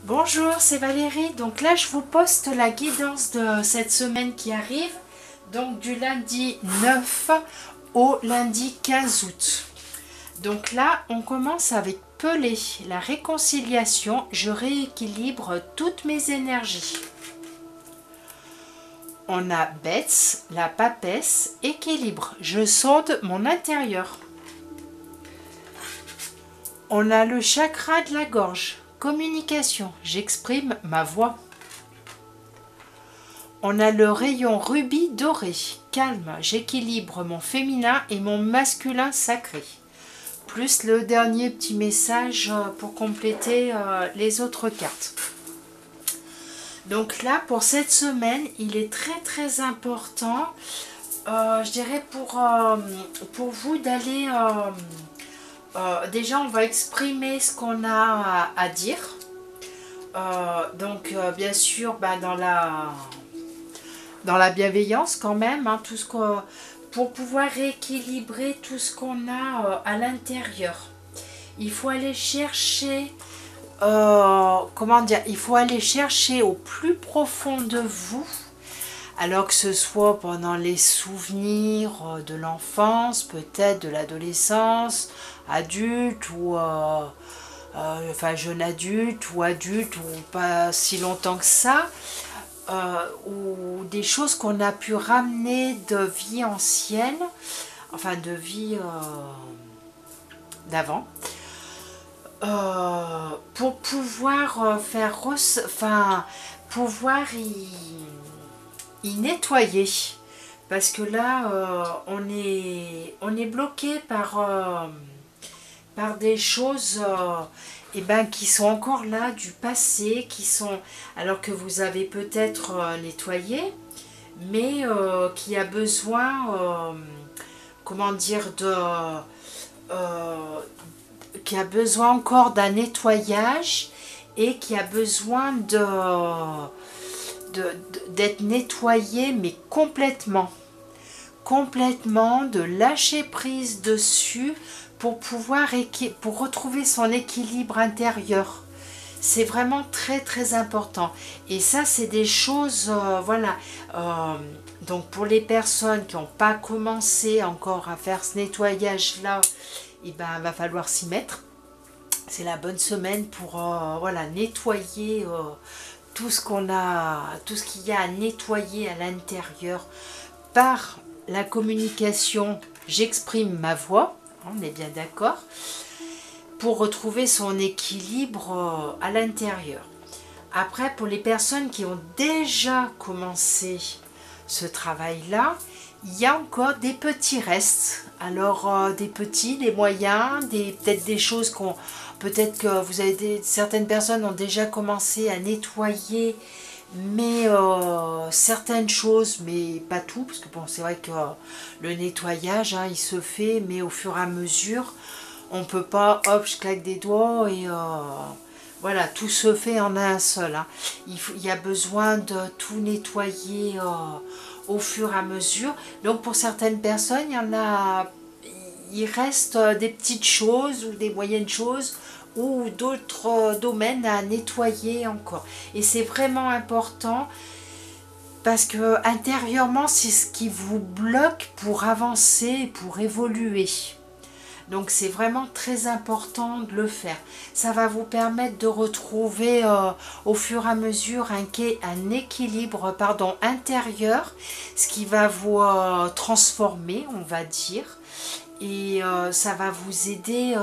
Bonjour, c'est Valérie. Donc là, je vous poste la guidance de cette semaine qui arrive. Donc du lundi 9 au lundi 15 août. Donc là, on commence avec Pelé, la réconciliation. Je rééquilibre toutes mes énergies. On a Bets, la papesse, équilibre. Je sonde mon intérieur. On a le chakra de la gorge, communication. J'exprime ma voix. On a le rayon rubis doré, calme, j'équilibre mon féminin et mon masculin sacré. Plus le dernier petit message pour compléter les autres cartes. Donc là, pour cette semaine, il est très important, je dirais pour vous d'aller... déjà, on va exprimer ce qu'on a à dire. Bien sûr, dans la bienveillance quand même, hein, pour pouvoir rééquilibrer tout ce qu'on a à l'intérieur. Il faut aller chercher, il faut aller chercher au plus profond de vous, alors que ce soit pendant les souvenirs de l'enfance, peut-être de l'adolescence, adulte ou jeune adulte ou adulte ou pas si longtemps que ça. Ou des choses qu'on a pu ramener de vie ancienne, enfin de vie d'avant, pour pouvoir pouvoir y nettoyer. Parce que là, on est bloqué par des choses qui sont encore là du passé, alors que vous avez peut-être nettoyé, mais qui a besoin, qui a besoin encore d'un nettoyage et qui a besoin d'être nettoyé, mais complètement, de lâcher prise dessus pour pour retrouver son équilibre intérieur. C'est vraiment très important. Et ça, c'est des choses, donc pour les personnes qui n'ont pas commencé encore à faire ce nettoyage-là, il va falloir s'y mettre. C'est la bonne semaine pour nettoyer tout ce qu'il y a à nettoyer à l'intérieur par la communication. J'exprime ma voix, on est bien d'accord, pour retrouver son équilibre à l'intérieur. Après, pour les personnes qui ont déjà commencé ce travail-là, il y a encore des petits restes. Alors, des petits, des moyens, peut-être des choses peut-être que certaines personnes ont déjà commencé à nettoyer, mais certaines choses, mais pas tout, parce que bon, c'est vrai que le nettoyage, hein, il se fait, mais au fur et à mesure, on peut pas, hop, je claque des doigts et voilà, tout se fait en un seul. Hein. Il y a besoin de tout nettoyer au fur et à mesure. Donc pour certaines personnes, il reste des petites choses ou des moyennes choses ou d'autres domaines à nettoyer encore. Et c'est vraiment important parce que intérieurement, c'est ce qui vous bloque pour avancer, pour évoluer. Donc c'est vraiment très important de le faire. Ça va vous permettre de retrouver au fur et à mesure un équilibre intérieur, ce qui va vous transformer, on va dire. Et ça va vous aider,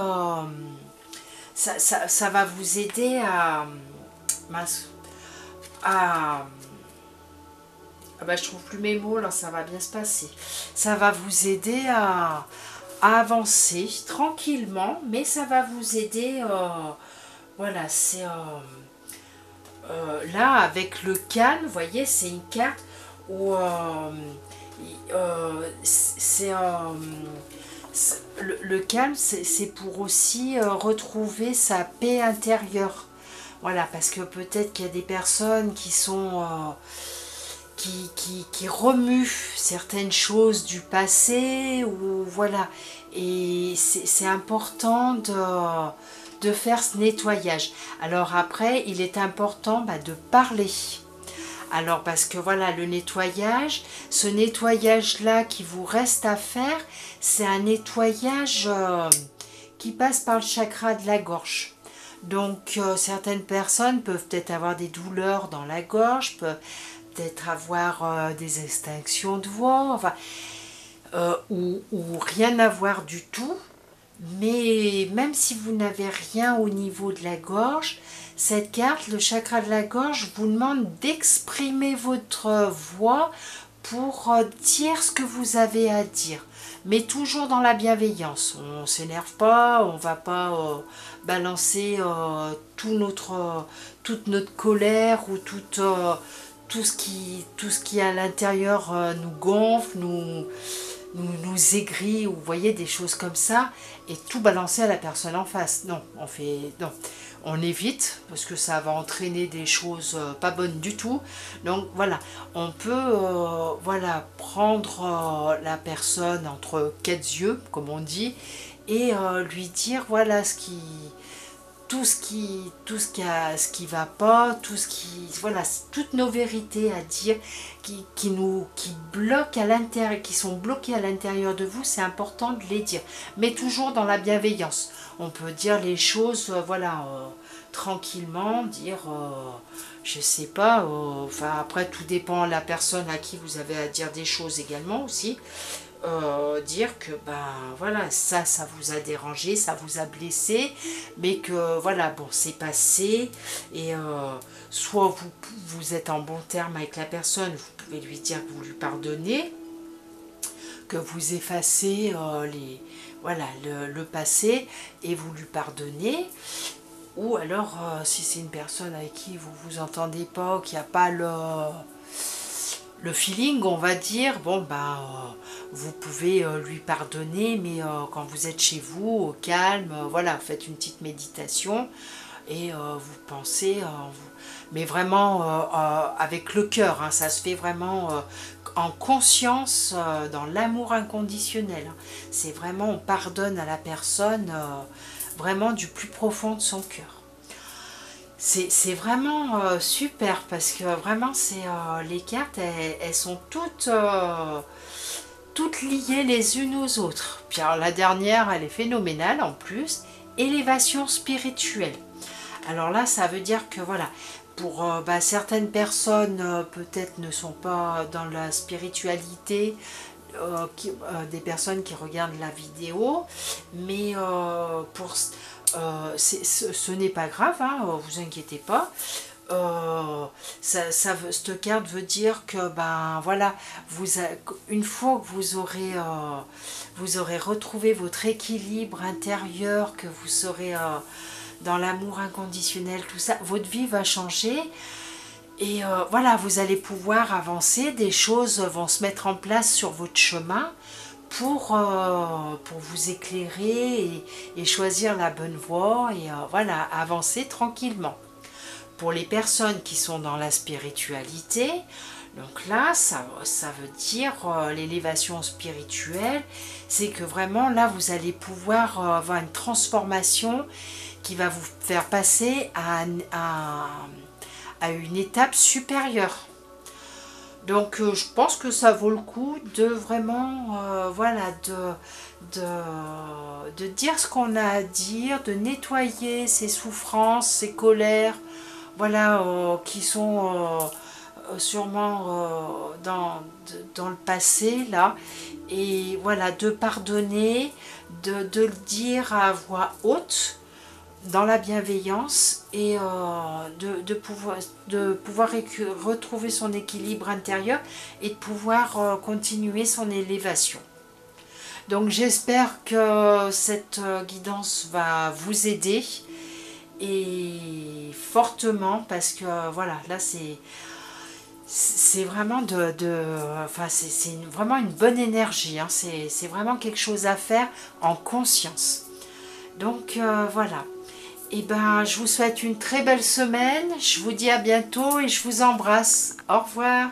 ça va vous aider je trouve plus mes mots, là, ça va bien se passer. Ça va vous aider à avancer tranquillement, mais ça va vous aider, c'est là avec le calme, vous voyez, c'est une carte où le calme, c'est pour aussi retrouver sa paix intérieure. Voilà, parce que peut-être qu'il y a des personnes qui sont qui remuent certaines choses du passé, ou voilà, et c'est important de faire ce nettoyage. Alors après, il est important de parler. Alors parce que voilà, le nettoyage, ce nettoyage-là qui vous reste à faire, c'est un nettoyage qui passe par le chakra de la gorge. Donc certaines personnes peuvent peut-être avoir des douleurs dans la gorge, peuvent peut-être avoir des extinctions de voix, enfin, ou rien avoir du tout. Mais même si vous n'avez rien au niveau de la gorge, cette carte, le chakra de la gorge, vous demande d'exprimer votre voix pour dire ce que vous avez à dire. Mais toujours dans la bienveillance. On ne s'énerve pas, on ne va pas balancer toute notre colère ou tout ce qui à l'intérieur nous gonfle, nous aigrit, ou vous voyez, des choses comme ça, et tout balancer à la personne en face. Non, on évite, parce que ça va entraîner des choses pas bonnes du tout. Donc voilà, on peut voilà, prendre la personne entre quatre yeux, comme on dit, et lui dire voilà tout ce qui va pas, voilà, toutes nos vérités à dire qui bloquent à l'intérieur, qui sont bloquées à l'intérieur de vous, c'est important de les dire, mais toujours dans la bienveillance. On peut dire les choses voilà, tranquillement, dire je sais pas, enfin après tout dépend de la personne à qui vous avez à dire des choses également aussi. Dire que voilà, ça vous a dérangé, ça vous a blessé, mais que voilà, bon, c'est passé, et soit vous êtes en bon terme avec la personne, vous pouvez lui dire que vous lui pardonnez, que vous effacez voilà, le passé et vous lui pardonnez. Ou alors si c'est une personne avec qui vous vous entendez pas, qui n'a pas le feeling, on va dire, bon vous pouvez lui pardonner, mais quand vous êtes chez vous, au calme, voilà, faites une petite méditation et vous pensez, mais vraiment avec le cœur, hein, ça se fait vraiment en conscience, dans l'amour inconditionnel. C'est vraiment, on pardonne à la personne vraiment du plus profond de son cœur. C'est vraiment super, parce que vraiment les cartes elles sont toutes liées les unes aux autres. Puis alors la dernière, elle est phénoménale en plus, élévation spirituelle. Alors là, ça veut dire que voilà, pour certaines personnes peut-être ne sont pas dans la spiritualité, des personnes qui regardent la vidéo, mais ce n'est pas grave, hein, vous inquiétez pas. Cette carte veut dire que voilà, une fois que vous aurez retrouvé votre équilibre intérieur, que vous serez dans l'amour inconditionnel, tout ça, votre vie va changer. Et voilà, vous allez pouvoir avancer, des choses vont se mettre en place sur votre chemin pour vous éclairer et choisir la bonne voie, et voilà, avancer tranquillement. Pour les personnes qui sont dans la spiritualité, donc là, ça veut dire l'élévation spirituelle, c'est que vraiment là, vous allez pouvoir avoir une transformation qui va vous faire passer à une étape supérieure. Donc je pense que ça vaut le coup de vraiment voilà, de dire ce qu'on a à dire, de nettoyer ses souffrances, ses colères, voilà, qui sont sûrement dans le passé là, et voilà, de pardonner, de le dire à voix haute, dans la bienveillance, et de pouvoir retrouver son équilibre intérieur et de pouvoir continuer son élévation. Donc j'espère que cette guidance va vous aider, et fortement, parce que voilà, là c'est vraiment enfin c'est vraiment une bonne énergie, hein, c'est vraiment quelque chose à faire en conscience. Donc voilà. Et je vous souhaite une très belle semaine, je vous dis à bientôt et je vous embrasse. Au revoir.